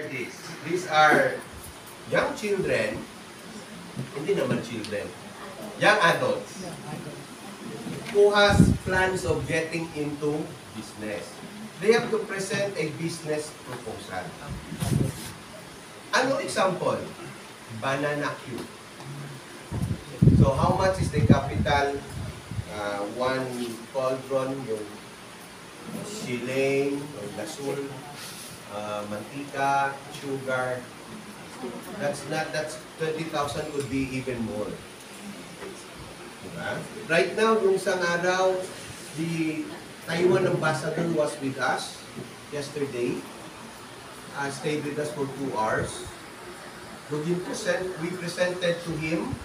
are these? These are young children, hindi naman children, young adults who has plans of getting into business. They have to present a business proposal. Ano example? Banana Q. So how much is the capital? One cauldron, yung shilling, or gasol, mantika, sugar. That's 20,000 could be even more. Diba? Right now, yung isang araw, the Taiwan ambassador was with us yesterday. Stayed with us for 2 hours. We presented to him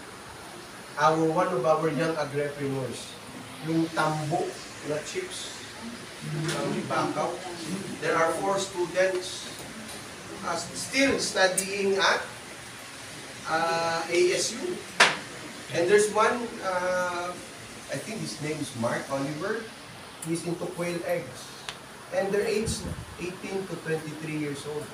one of our young agripreneurs, yung tambo na chips, bakaw. There are 4 students still studying at ASU. And there's one, I think his name is Mark Oliver. He's into quail eggs. And they're aged 18 to 23 years old.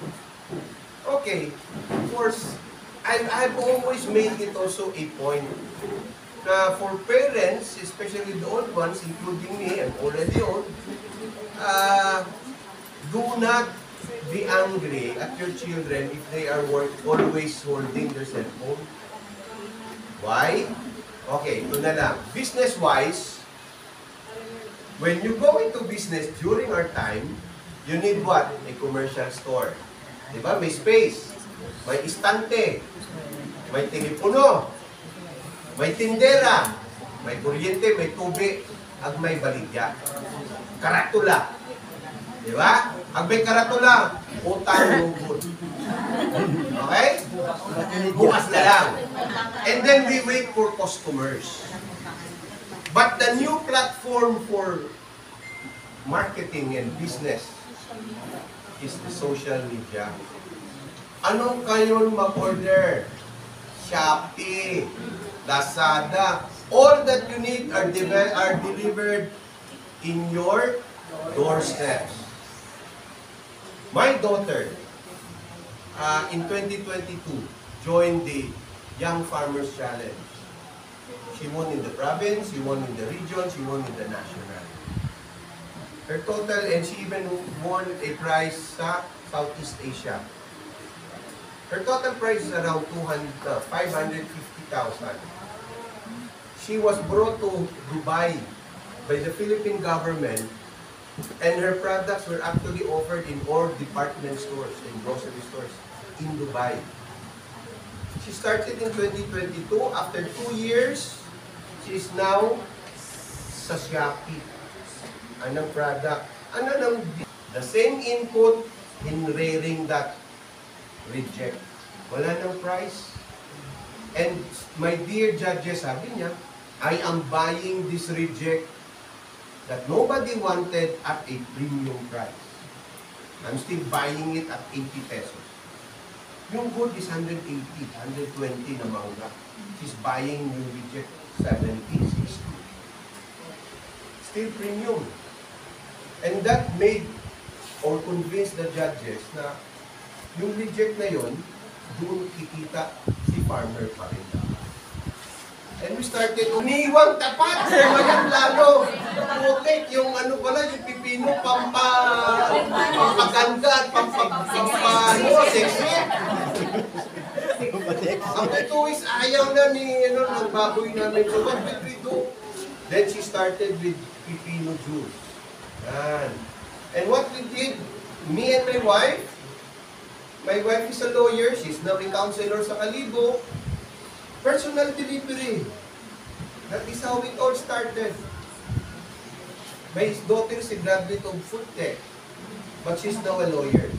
Okay, of course, I've always made it also a point na for parents, especially the old ones, including me, I'm already old, do not be angry at your children if they are always holding their cell phone. Why? Okay, ito na lang. Business-wise, when you go into business during our time, you need what? A commercial store. Diba? May space, may istante, may telepono, may tindera, may kuryente, may tubig, at may baligya. Karatula. Diba? Ang may karatula, utang lugod. Okay? Bukas na lang. And then we wait for customers. But the new platform for marketing and business is the social media. Anong kayo mag-order? Shopee, Lazada. All that you need are delivered in your doorsteps. My daughter, in 2022, joined the Young Farmers Challenge. She won in the province, she won in the region, she won in the national. Her total, and she even won a prize sa Southeast Asia. Her total price is around 550,000. She was brought to Dubai by the Philippine government, and her products were actually offered in all department stores and grocery stores in Dubai. She started in 2022. After 2 years, she is now sa Shopee. Anong product? The same input in rearing that reject. Wala nang price. And my dear judges, sabi niya, I am buying this reject that nobody wanted at a premium price. I'm still buying it at 80 pesos. Yung good is 180, 120 na mangga. She's buying yung reject 70, 60. Still premium. And that made or convinced the judges na yung reject na yon, doon kikita si farmer pa rin. And we started, uniwang tapat, mayang lalo. Putik, yung ano pala, yung pipino, pampaganda at sexy. Ang ito is ayaw na ni, ng baboy namin. So what did we do? Then she started with pipino juice. And what we did, me and my wife is a lawyer, she's now a counselor sa Kalibo, personal delivery. That is how it all started. My daughter is a graduate of food tech, but she's now a lawyer.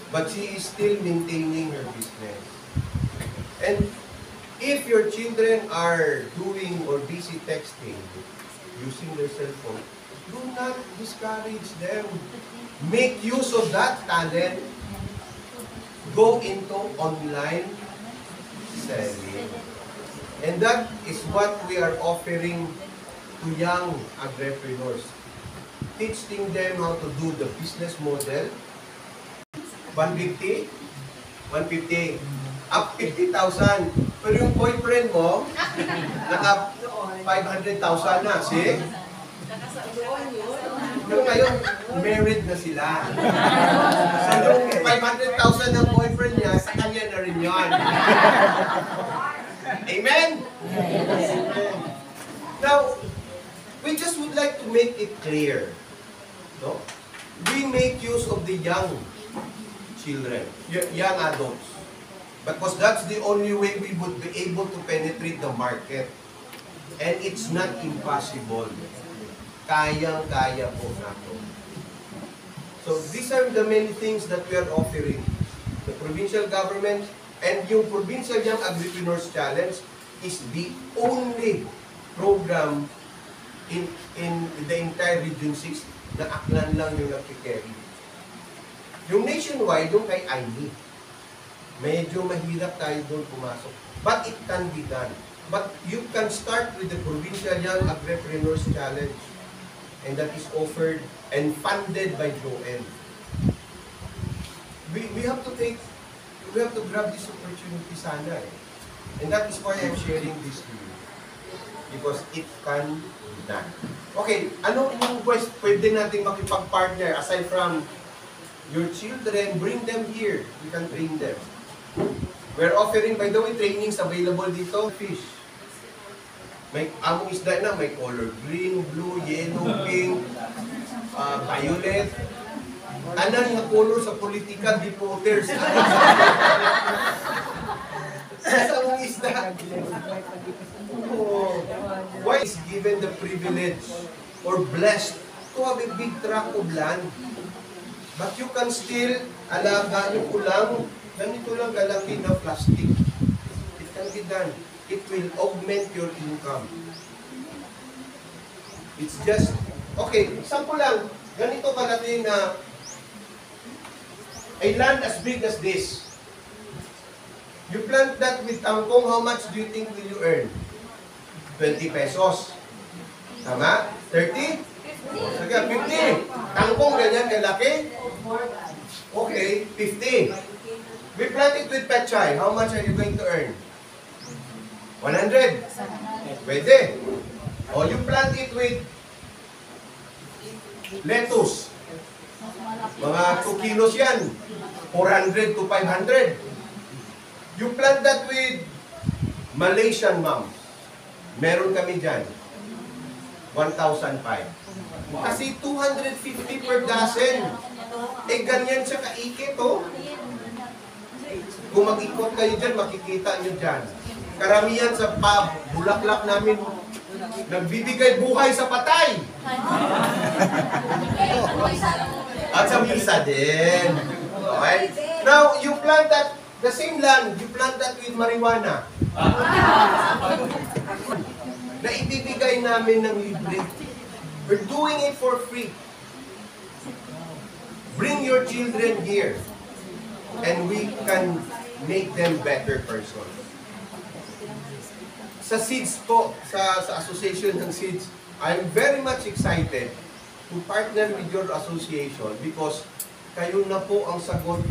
But she is still maintaining her business. And if your children are doing or busy texting, using their cell phone, do not discourage them. Make use of that talent. Go into online selling. And that is what we are offering to young agripreneurs. Teaching them how to do the business model, 150? 150. Up 50,000. Pero yung boyfriend mo, naka 500,000 na. See? Pero ngayon, married na sila. So yung 500,000 ng boyfriend niya, sa kanya na rin yun. Amen? Now, we just would like to make it clear. No? We make use of the young children, young adults. Because that's the only way we would be able to penetrate the market. And it's not impossible. Kayang-kaya po nato. So these are the many things that we are offering. The provincial government and yung Provincial Young Agripreneurs Challenge is the only program in the entire Region 6 na Aklan lang yung nagkikerry. Yung nationwide, yung kay Aini, medyo mahirap tayo doon pumasok. But it can be done. But you can start with the Provincial Young Agripreneurs Challenge. And that is offered and funded by Joel. We have to grab this opportunity sana eh. And that is why I'm sharing this to you. Because it can be done. Okay, ano yung pwede natin makipag-partner aside from your children? Bring them here. You can train them. We're offering, by the way, trainings available dito. Fish. May among isda na, may color green, blue, yellow, pink, violet. Anan nga color sa politika, di voters. Sa among isda. Why is given the privilege or blessed to have a big tract of land? But you can still alagaan ko lang, ganito lang kalaki na plastic. It can be done. It will augment your income. It's just, okay, sample lang, ganito kalaki na a land as big as this. You plant that with tangkong, how much do you think will you earn? 20 pesos. Tama? 30? Sige, 50. Tangkong ganyan kalaki? Okay, 50. We plant it with pechay, how much are you going to earn? 100. Pwede. O you plant it with lettuce. Mga 2 kilos yan. 400 to 500. You plant that with Malaysian ma'am. Meron kami dyan. 1,005. Kasi 250 per dozen. Eh, ganyan siya kaikit, oh. Kung mag-ikot kayo dyan, makikita nyo dyan. Karamihan sa bulaklak namin, nagbibigay buhay sa patay. At sa misa din. Okay? Now, you plant that, the same land, you plant that with marijuana. Na ibibigay namin ng libre. We're doing it for free. Bring your children here. And we can make them better persons. Sa SEEDS po, sa association ng SEEDS, I'm very much excited to partner with your association because kayo na po ang sagot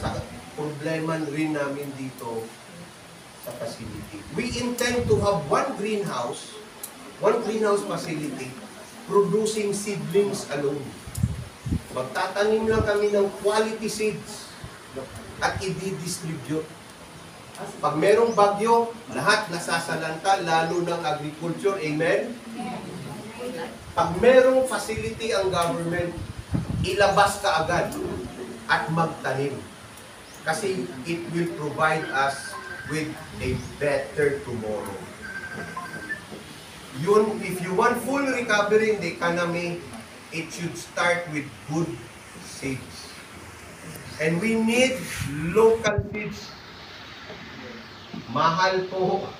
sa problema rin namin dito sa facility. We intend to have one greenhouse facility producing seedlings alone. Magtatanim lang kami ng quality seeds at i-distribute. Pag merong bagyo, lahat nasasalanta, lalo ng agriculture. Amen? Pag merong facility ang government, ilabas ka agad at magtanim. Kasi it will provide us with a better tomorrow. Yun, if you want full recovery in the economy, it should start with good seeds. And we need local seeds. Mahal po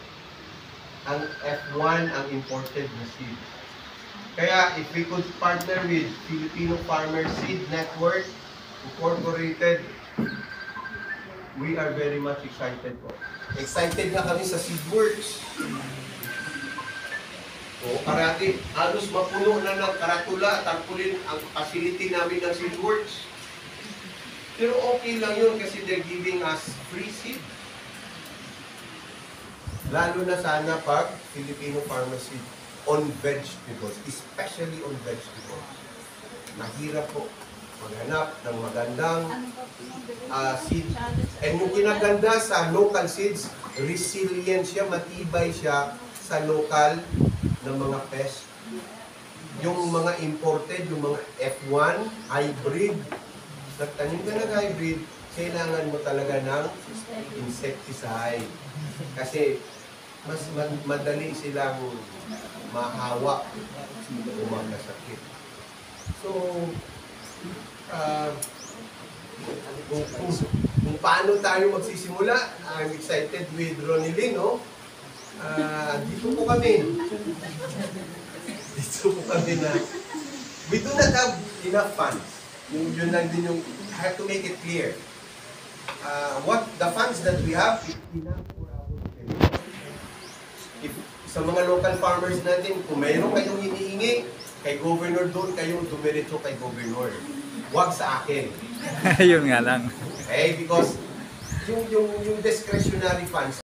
ang F1, ang imported na seed. Kaya if we could partner with Filipino Farmer Seed Network Incorporated, we are very much excited po. Excited na kami sa Seedworks. O karati, halos mapuno na ng karatula, tarpulin ang facility namin ng Seedworks. Pero okay lang yun kasi they're giving us free seed. Lalo na sana pag Filipino farmer seed on vegetables, especially on vegetables. Mahirap po maghanap ng magandang seed. And yung kinaganda sa local seeds, resilient siya, matibay siya sa local ng mga pest. Yung mga imported, yung mga F1, hybrid, nagtanim ka ng hybrid, kailangan mo talaga ng insecticide. Kasi mas madali silang mahawa o magkasakit. So, kung paano tayo magsisimula, I'm excited with Ronilyn, no? Dito po kami. Dito po kami na we do not have enough funds. Yun lang din yung, I have to make it clear. What the funds that we have is enough for our operation. If sa mga local farmers natin, kung mayroon kayong hinihingi, kay governor doon, kayong dumiretso kay governor. Huwag sa akin. Yun nga lang. Okay? Because yung discretionary funds,